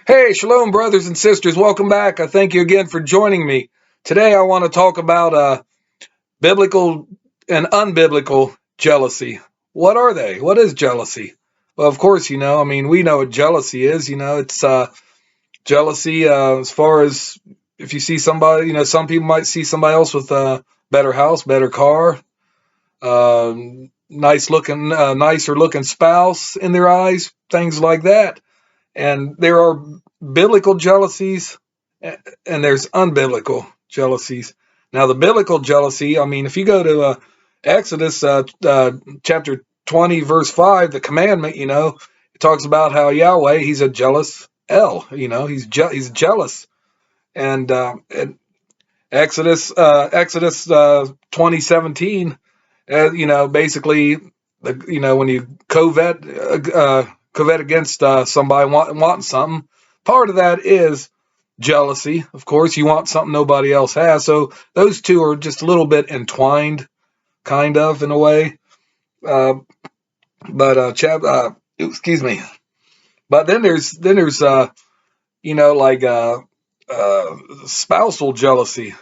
Hey, shalom, brothers and sisters. Welcome back. I thank you again for joining me. Today, I want to talk about biblical and unbiblical jealousy. What are they? What is jealousy? Well, of course, we know what jealousy is. It's jealousy as far as if you see somebody, some people might see somebody else with a better house, better car, nicer looking spouse in their eyes, things like that. And there are biblical jealousies and there's unbiblical jealousies. Now, the biblical jealousy, if you go to Exodus chapter 20, verse 5, the commandment, it talks about how Yahweh, he's a jealous he's jealous. And Exodus 20:17, basically, when you covet against somebody wanting something, part of that is jealousy. Of course, you want something nobody else has. So those two are just a little bit entwined, kind of in a way. Uh, excuse me. But then there's like spousal jealousy,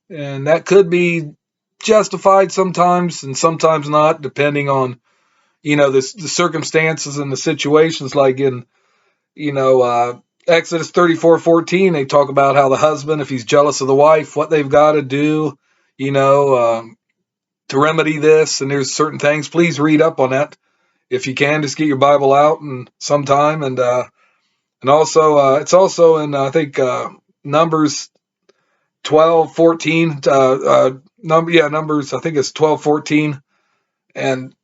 and that could be justified sometimes and sometimes not, depending on the circumstances and the situations. Like in Exodus 34:14, they talk about how the husband, if he's jealous of the wife, what they've got to do, you know, um, to remedy this. And there's certain things. Please read up on that if you can. Just get your Bible out and sometime. And also, it's also in I think Numbers 12:14. Numbers. I think it's 12:14, and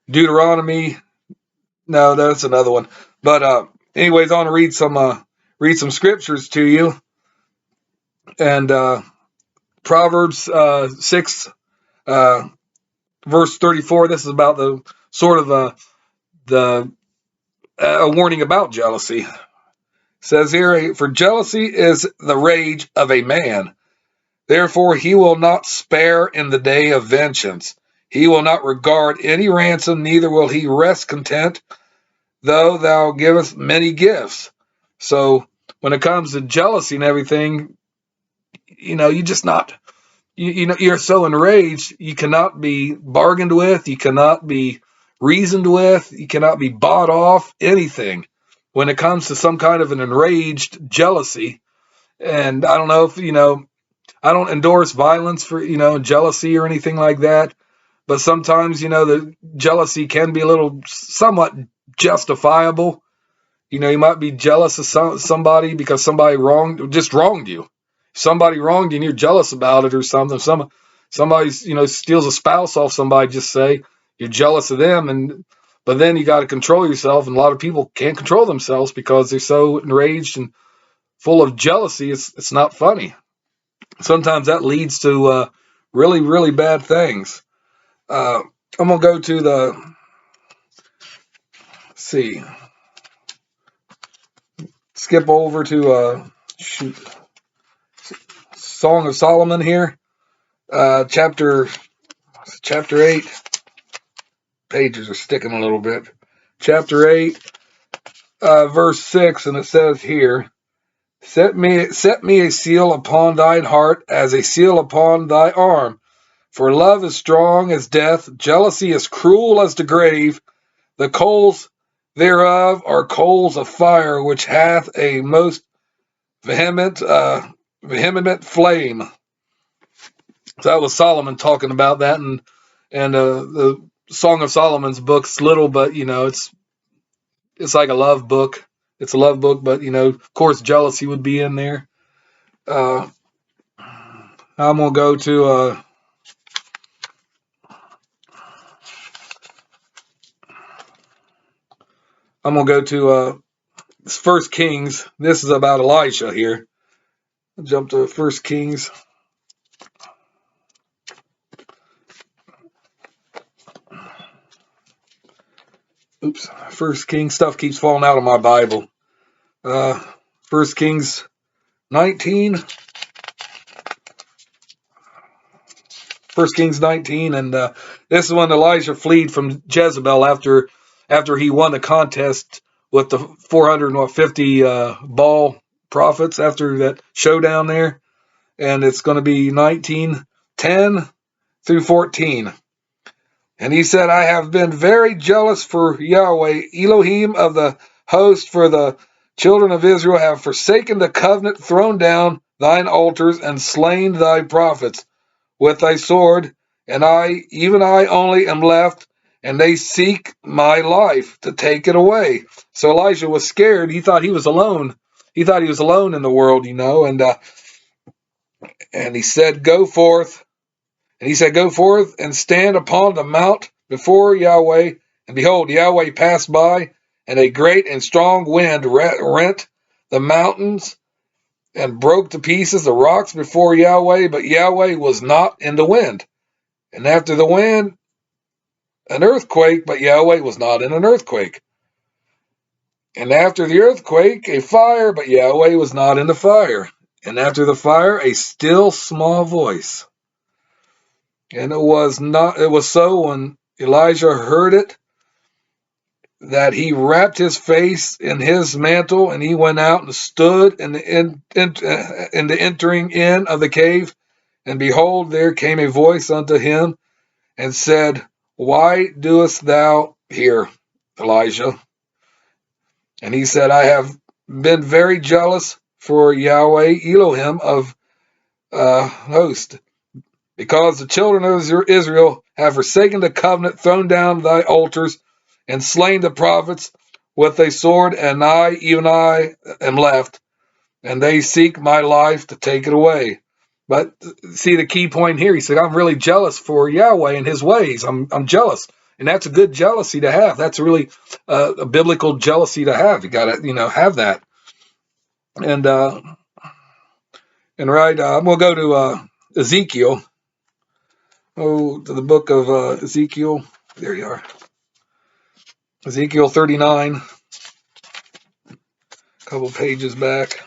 Deuteronomy. No, that's another one. But anyways, I want to read some scriptures to you. And Proverbs 6, uh, verse 34. This is about the sort of the a warning about jealousy. It says here, for jealousy is the rage of a man. Therefore, he will not spare in the day of vengeance. He will not regard any ransom, neither will he rest content, though thou givest many gifts. So when it comes to jealousy and everything, you just not, you're so enraged, you cannot be bargained with, you cannot be reasoned with, you cannot be bought off, anything. When it comes to some kind of an enraged jealousy, and I don't know if, I don't endorse violence for, jealousy or anything like that. But sometimes, the jealousy can be a little somewhat justifiable. You might be jealous of somebody because somebody wronged you. Somebody wronged you and you're jealous about it or something. Somebody, steals a spouse off somebody, just say you're jealous of them. But then you got to control yourself. And a lot of people can't control themselves because they're so enraged and full of jealousy. It's not funny. Sometimes that leads to really, really bad things. I'm going to go to see, skip over to, Song of Solomon here, chapter 8. Pages are sticking a little bit. Chapter 8, verse 6, and it says here, set me a seal upon thine heart, as a seal upon thy arm. For love is strong as death, jealousy is cruel as the grave. The coals thereof are coals of fire, which hath a most vehement flame. So that was Solomon talking about that, and the Song of Solomon's book's little, but it's like a love book. It's a love book, but of course, jealousy would be in there. Uh, I'm gonna go to First Kings. This is about Elijah here. I'll jump to First Kings. Oops, First Kings stuff keeps falling out of my Bible. First Kings 19. First Kings 19, and this is when Elijah fled from Jezebel after he won the contest with the 450 Baal prophets after that showdown there. And it's going to be 19:10 through 14. And he said, I have been very jealous for Yahweh, Elohim of the host, for the children of Israel have forsaken the covenant, thrown down thine altars, and slain thy prophets with thy sword. And I, even I only, am left, and they seek my life to take it away. So Elijah was scared. He thought he was alone. He thought he was alone in the world, and he said, Go forth. And he said, Go forth and stand upon the mount before Yahweh. And behold, Yahweh passed by, and a great and strong wind rent the mountains and broke to pieces the rocks before Yahweh, but Yahweh was not in the wind. And after the wind, an earthquake, but Yahweh was not in an earthquake. And after the earthquake, a fire, but Yahweh was not in the fire. And after the fire, a still small voice. And it was so when Elijah heard it, that he wrapped his face in his mantle, and he went out and stood in the entering in of the cave. And behold, there came a voice unto him, and said, Why doest thou here, Elijah? And he said, I have been very jealous for Yahweh, Elohim of host, because the children of Israel have forsaken the covenant, thrown down thy altars, and slain the prophets with a sword, and I, even I, am left, and they seek my life to take it away. But see the key point here, he said, I'm really jealous for Yahweh and his ways. I'm jealous. And that's a good jealousy to have. That's really a biblical jealousy to have. You got to, have that. And I'm going to go to Ezekiel. Oh, to the book of Ezekiel. There you are. Ezekiel 39. A couple pages back.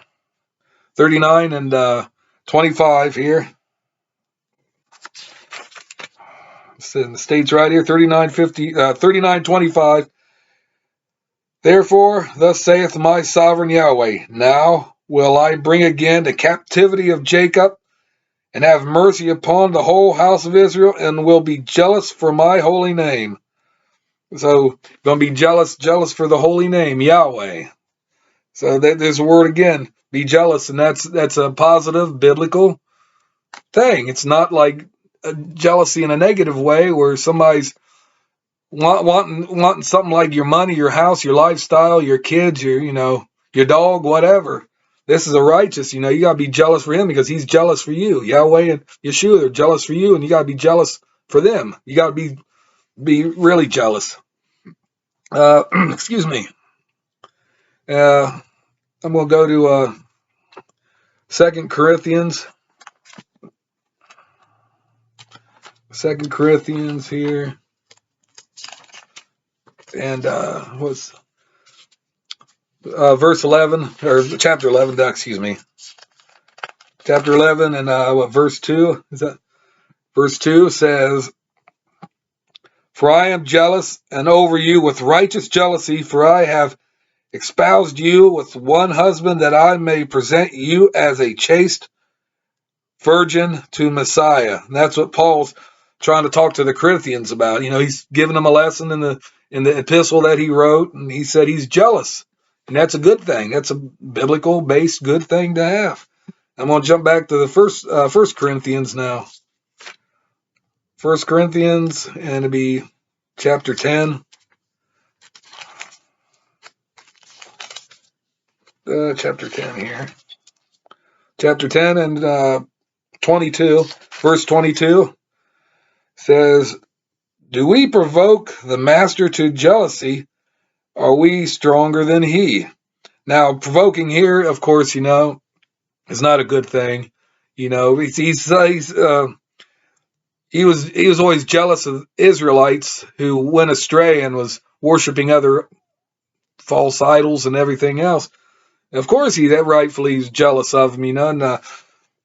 39 and 25 here. It states right here, 39:25. Therefore, thus saith my sovereign Yahweh, now will I bring again the captivity of Jacob, and have mercy upon the whole house of Israel, and will be jealous for my holy name. So, going to be jealous for the holy name, Yahweh. So there's a word again, be jealous, and that's a positive biblical thing. It's not like a jealousy in a negative way where somebody's wanting something like your money, your house, your lifestyle, your kids, your dog, whatever. This is a righteous, you got to be jealous for him because he's jealous for you. Yahweh and Yeshua are jealous for you, and you got to be jealous for them. You got to be really jealous. Excuse me. I'm going to go to 2 Corinthians. 2 Corinthians here. And what's verse 11, or chapter 11, excuse me. Chapter 11 and verse 2? Is that verse 2 says, For I am jealous and over you with righteous jealousy, for I have espoused you with one husband, that I may present you as a chaste virgin to Messiah. And that's what Paul's trying to talk to the Corinthians about. He's giving them a lesson in the epistle that he wrote, and he said he's jealous. And that's a good thing. That's a biblical based good thing to have. I'm going to jump back to the first Corinthians now. 1 Corinthians, and it'll be chapter 10. Chapter 10 here. Chapter 10 and 22. Verse 22 says, Do we provoke the master to jealousy? Are we stronger than he? Now, provoking here, of course, is not a good thing. He was always jealous of Israelites who went astray and was worshiping other false idols and everything else. And of course, that rightfully is jealous of them. And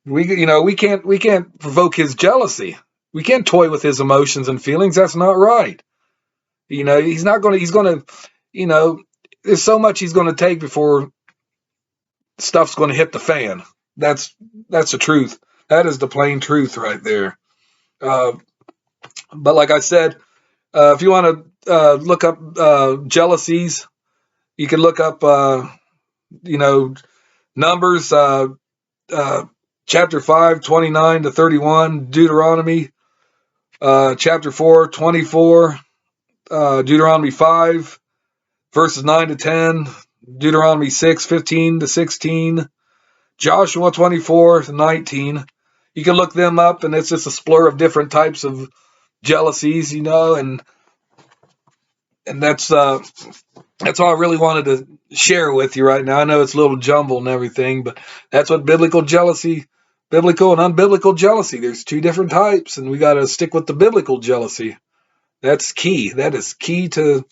we can't provoke his jealousy. We can't toy with his emotions and feelings. That's not right. He's not going to. He's going to. there's so much he's going to take before stuff's going to hit the fan. That's the truth. That is the plain truth right there. Uh, but like I said, if you want to look up jealousies, you can look up, Numbers, chapter 5, 29 to 31, Deuteronomy, chapter 4, 24, Deuteronomy 5, verses 9 to 10, Deuteronomy 6, 15 to 16, Joshua 24 to 19. You can look them up, and it's just a splur of different types of jealousies, and that's all I really wanted to share with you right now. I know it's a little jumbled and everything, but that's what biblical and unbiblical jealousy. There's two different types, and we got to stick with the biblical jealousy. That's key. That is key to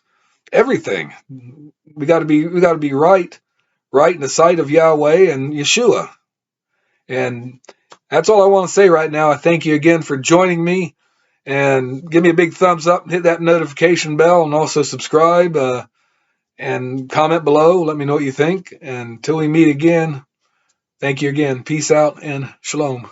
everything. We got to be right in the sight of Yahweh and Yeshua. And that's all I want to say right now. I thank you again for joining me, and give me a big thumbs up and hit that notification bell, and also subscribe, and comment below. Let me know what you think. And until we meet again, thank you again. Peace out and shalom.